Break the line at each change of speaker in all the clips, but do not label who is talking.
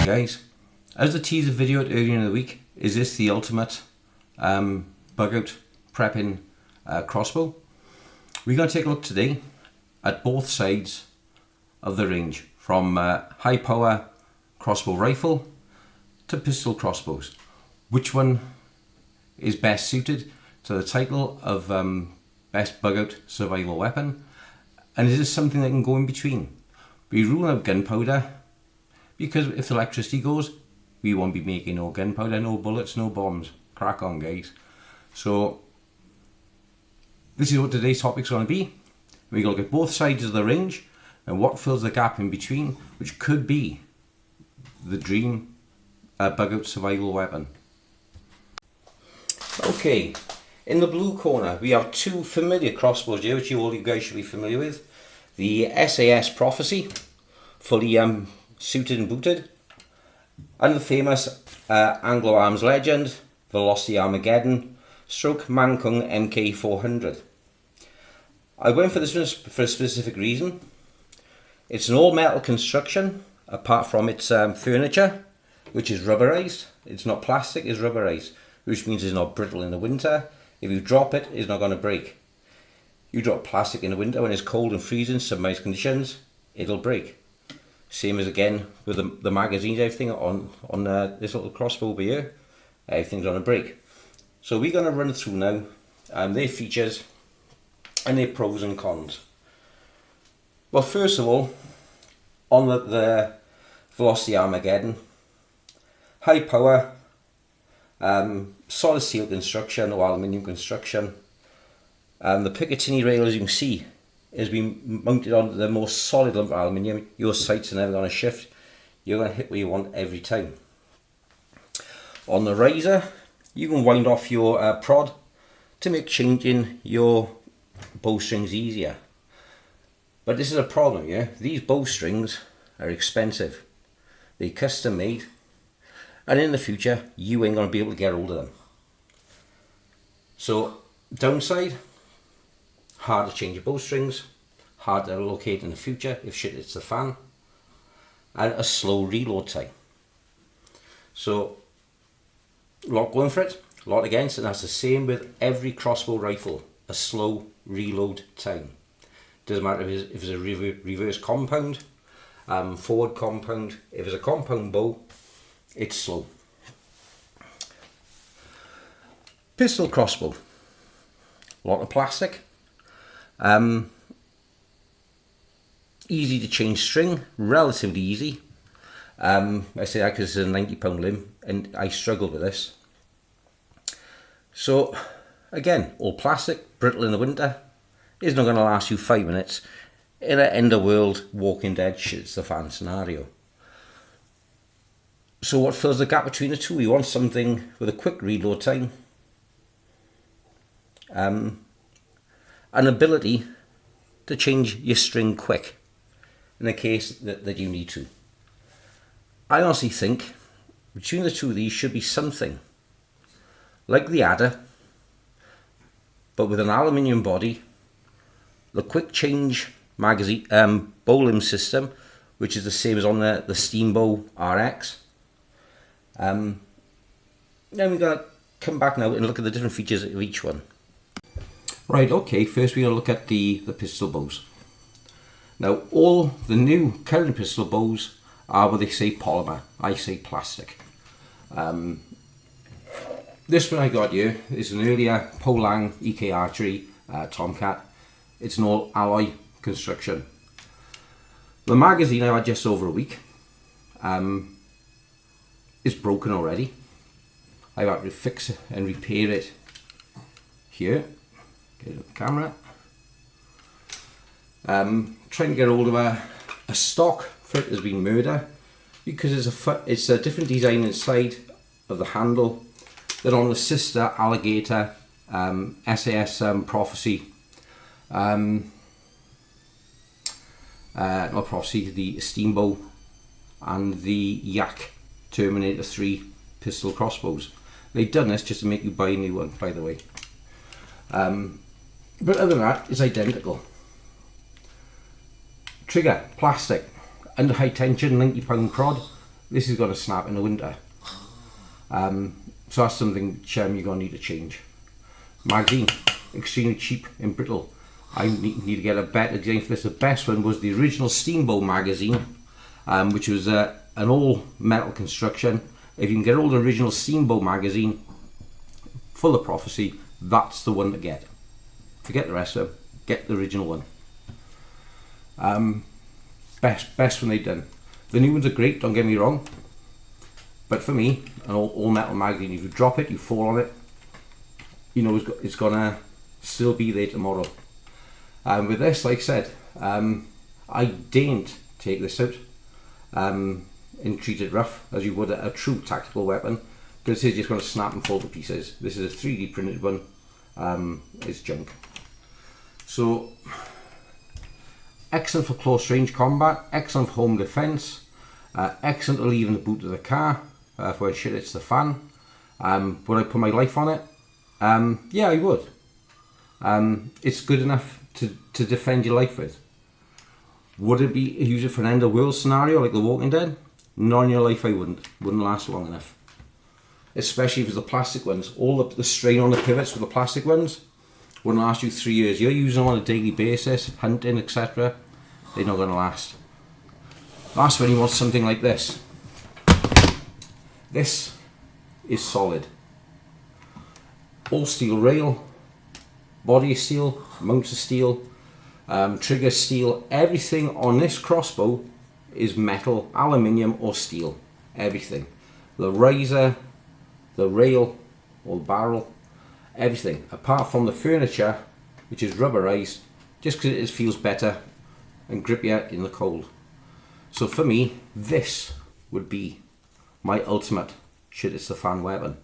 Guys, as the teaser video earlier in the week, is this the ultimate bug out prepping crossbow? We're going to take a look today at both sides of the range, from high power crossbow rifle to pistol crossbows. Which one is best suited to the title of best bug out survival weapon, and is this something that can go in between? We rule out gunpowder, because if electricity goes, we won't be making no gunpowder, no bullets, no bombs. Crack on, guys. So this is what today's topic's going to be. We're going to look at both sides of the range and what fills the gap in between, which could be the dream bug out survival weapon. Okay, in the blue corner we have two familiar crossbows here, which you guys should be familiar with. The SAS Prophecy, fully suited and booted, and the famous Anglo Arms legend Velocity Armageddon stroke Mankung MK400. I went for this one for a specific reason. It's an all metal construction apart from its furniture, which is rubberized. It's not plastic, it's rubberized, which means it's not brittle in the winter. If you drop it, it's not going to break. You drop plastic in the winter when it's cold and freezing, submerged conditions, it'll break. Same as again with the magazines, everything on this little crossbow over here, everything's going to break. So we're going to run through now their features and their pros and cons. Well, first of all, on the Velocity Armageddon, high power, solid steel construction or aluminium construction. The Picatinny rail, as you can see, has been mounted on the most solid lump of aluminium. Your sights are never going to shift. You're going to hit where you want every time. On the riser, you can wind off your prod to make changing your bowstrings easier. But this is a problem, yeah? These bowstrings are expensive. They're custom made, and in the future you ain't going to be able to get hold of them. So, downside, hard to change your bowstrings, hard to locate in the future if shit hits the fan, and a slow reload time. So, a lot going for it, a lot against, and that's the same with every crossbow rifle, a slow reload time. Doesn't matter if it's a reverse compound, forward compound. If it's a compound bow, it's slow. Pistol crossbow, a lot of plastic, easy to change string, relatively easy. I say that because it's a £90 limb and I struggle with this. So again, all plastic, brittle in the winter, is not going to last you 5 minutes in an end of world Walking Dead shit's the fan scenario. So what fills the gap between the two? You want something with a quick reload time, an ability to change your string quick in the case that you need to. I honestly think between the two of these should be something like the Adder, but with an aluminium body, the quick change magazine bow limb system, which is the same as on the Steambow RX. Then we're going to come back now and look at the different features of each one. Right, okay, first we're going to look at the pistol bows. Now, all the new current pistol bows are what they say polymer, I say plastic. This one I got here is an earlier Polang EK Archery Tomcat. It's an all alloy construction. The magazine I've had just over a week is broken already. I've had to fix it and repair it here. Get it on the camera. Trying to get hold of a stock for it has been murder, because it's a different design inside of the handle than on the sister Alligator SAS Prophecy. Not Prophecy, the Steambow and the Yak Terminator 3 pistol crossbows. They've done this just to make you buy a new one, by the way. But other than that, it's identical. Trigger, plastic, under high tension, £90 prod, this is going to snap in the winter. So that's something you're going to need to change. Magazine, extremely cheap and brittle. I need to get a better design for this. The best one was the original steambow magazine, which was an all metal construction. If you can get all the original steambow magazine, full of prophecy, that's the one to get. Forget the rest of them, get the original one. Best one they've done. The new ones are great, don't get me wrong, but for me, an all metal magazine, if you drop it, you fall on it, you know it's gonna still be there tomorrow. With this, like I said, I didn't take this out and treat it rough as you would a true tactical weapon, because this is just going to snap and fall to pieces. This is a 3D printed one. It's junk. So excellent for close range combat, excellent for home defense, excellent to leave in the boot of the car for when shit hits the fan. Would I put my life on it? Yeah, I would. It's good enough to defend your life with. Would it be use it for an end of world scenario like The Walking Dead? Not in your life. I wouldn't last long enough, especially if it's the plastic ones. All the strain on the pivots with the plastic ones wouldn't last you 3 years. You're using them on a daily basis, hunting, etc. They're not going to last. That's when you want something like this. This is solid. All steel rail, body is steel, mounts are steel, trigger steel. Everything on this crossbow is metal, aluminium or steel. Everything. The riser, the rail or the barrel, everything apart from the furniture, which is rubberized just because it feels better and grippier in the cold. So for me, this would be my ultimate shit it's the fan weapon.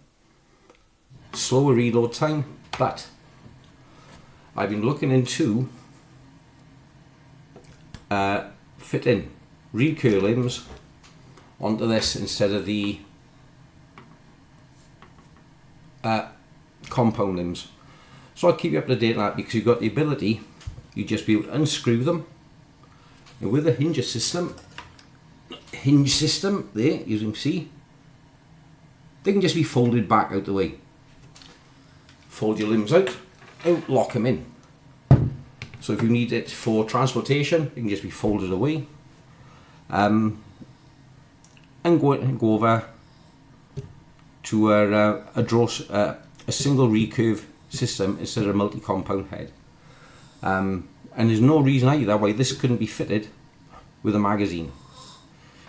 Slower reload time, but I've been looking into fitting recurve limbs onto this instead of the compound limbs. So I'll keep you up to date on that, because you've got the ability, you just be able to unscrew them, and with the hinge system there, you can see, they can just be folded back out the way. Fold your limbs out, lock them in. So if you need it for transportation, it can just be folded away, and go over to a single recurve system instead of a multi-compound head. And there's no reason either why this couldn't be fitted with a magazine.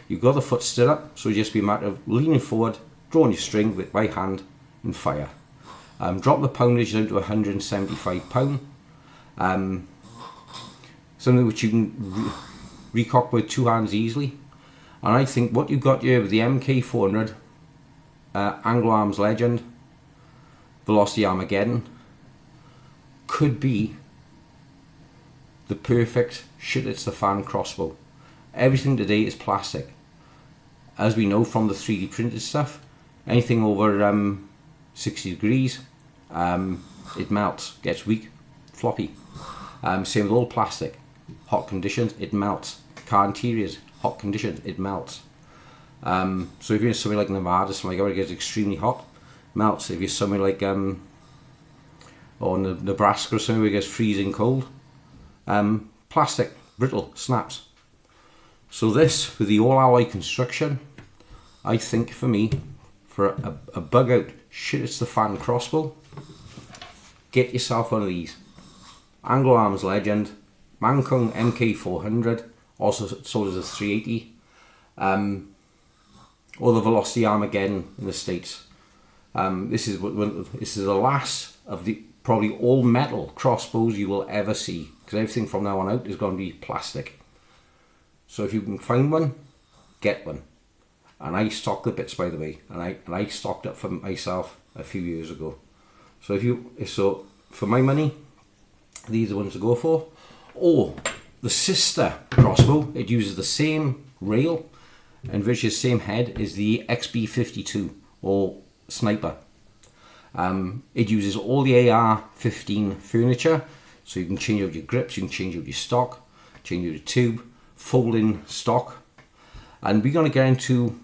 You've got the foot stirrup, so it'll just be a matter of leaning forward, drawing your string by hand and fire. Drop the poundage down to 175 pound. Something which you can recock with two hands easily. And I think what you've got here with the MK400 Anglo Arms Legend Velocity Armageddon could be the perfect shit it's the fan crossbow. Everything today is plastic, as we know from the 3D printed stuff. Anything over 60 degrees, it melts, gets weak, floppy. Same with all plastic. Hot conditions, it melts. Car interiors, hot conditions, it melts. So if you're in somewhere like Nevada, somewhere where it gets extremely hot, melts. If you're somewhere like or Nebraska or somewhere where it gets freezing cold, plastic, brittle, snaps. So this, with the all-alloy construction, I think for me, for a bug-out shit it's the fan crossbow, get yourself one of these. Anglo Arms Legend, Mankung MK400, also sold as a 380, or the Velocity Armageddon in the States. This is the last of the probably all metal crossbows you will ever see, because everything from now on out is going to be plastic. So if you can find one, get one. And I stock the bits, by the way, and I stocked up for myself a few years ago. So for my money, these are the ones to go for. Or the sister crossbow, it uses the same rail and virtually the same head as the XB52 or sniper. It uses all the AR-15 furniture, so you can change out your grips, you can change out your stock, change out your tube, fold in stock. And we're going to get into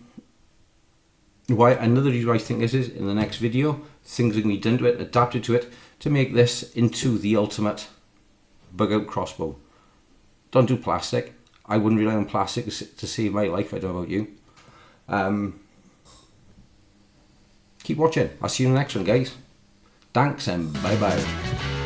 why another reason why I think this is, in the next video, things are going to be done to it, adapted to it, to make this into the ultimate bug out crossbow. Don't do plastic. I wouldn't rely on plastic to save my life. I don't know about you. Keep watching. I'll see you in the next one, guys. Thanks and bye bye.